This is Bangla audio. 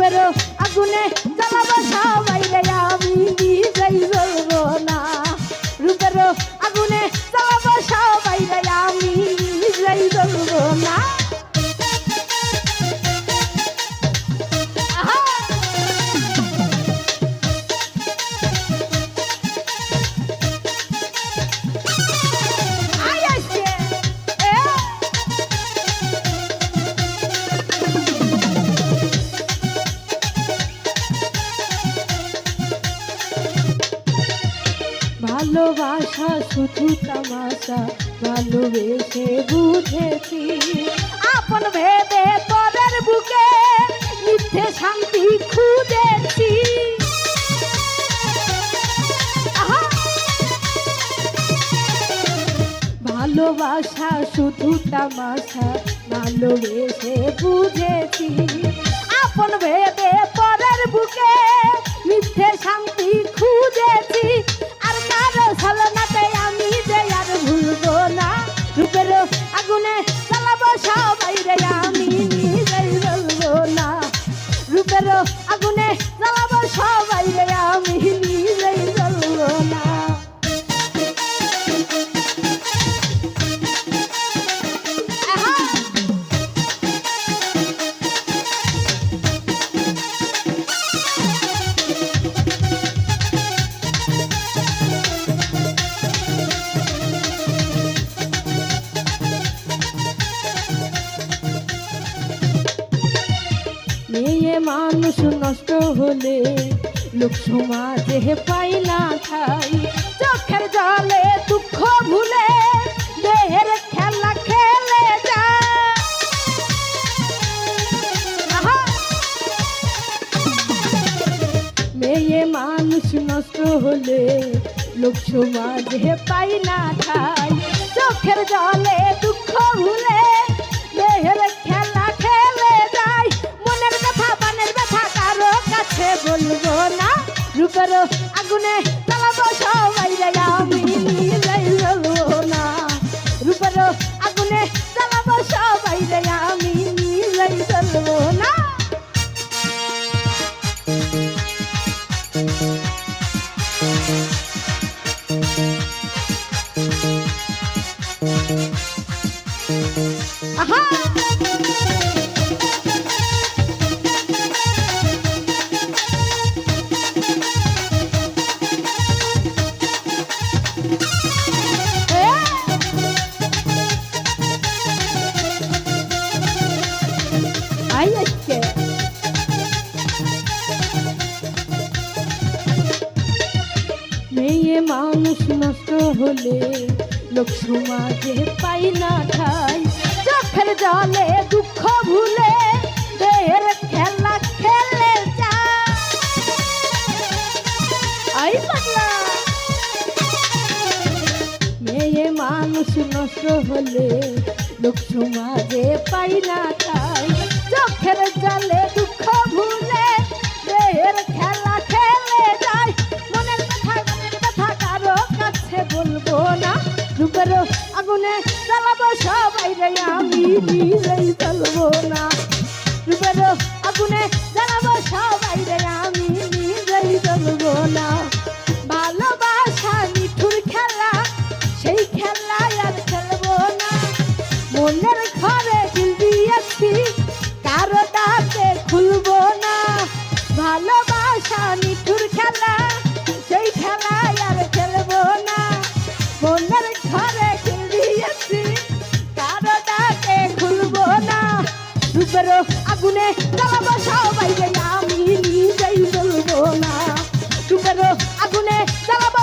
রূপেরও আগুনে জ্বালাবো সবাই রে আমি নিজেই জ্বলবো না রূপেরও আগুনে জ্বালাবো সবাই রে আমি নিজেই জ্বলবো না ভালোবাসা শুধু তামাশা ভালোবেসে বুঝেছি আপন ভেবে পরের বুকে মিথ্যে শান্তি খুঁজেছি ভালোবাসা শুধু তামাশা ভালোবেসে বুঝেছি আপন ভেবে পরের বুকে মিথ্যে শান্তি খুঁজেছি আমি যে আর ভুলবো না রূপেরও আগুনে জ্বালাবো সবাই রে আমি নিজেই জ্বলবো না রূপেরও আগুনে জ্বালাবো সবাই রে আমি নিজেই জ্বলবো না মেয়ে মানুষ নষ্ট হলে লোক সমাজে পাই না ঠাই চোখের জলে দুঃখ ভুলে দেহের খেলা খেলে যায় মেয়ে মানুষ নষ্ট হলে লোক সমাজে পাই না ঠাই চোখের জলে দুঃখ ভুলে দেহের খেলা খেলে যায় মনের ব্যথা বানের ব্যথা কারো কাছে বলবো না রূপেরও আগুনে জ্বালাবো সবাই রে আমি নিজেই জ্বলবো না রূপেরও আগুনে জ্বালাবো সবাই রে আমি নিজেই জ্বলবো না মেয়ে মানুষ নষ্ট হলে লোক সমাজে পাই না ঠাই চোখের জলে দুঃখ ভুলে দেহের খেলা খেলে যায় মেয়ে মানুষ নষ্ট হলে লোক সমাজে পাই না ঠাই চোখের জলে দুঃখ ভুলে দেহের খেলা খেলে যায় মনের ব্যথা কারো কাছে বলবো না রূপেরও আগুনে জ্বালাবো সবাই রে আমি নিজেই জ্বলবো না রূপেরও আগুনে জ্বালাবো সবাই রে আমি নিজেই জ্বলবো না ভালোবাসা নিঠুর খেলা সেই খেলায় আর খেলবো না মনের ঘরে দিল দিয়েছি কারো দাঁতে খুলবো না ভালোবাসা নিঠুর খেলা সেই খেলায় আর খেলবো না মনের ঘরে দিল দিয়েছি কারো দাঁতে খুলবো না রূপেরও আগুনে জ্বালাবো সবাই রে আমি নিজেই জ্বলবো না রূপেরও আগুনে জ্বালাবো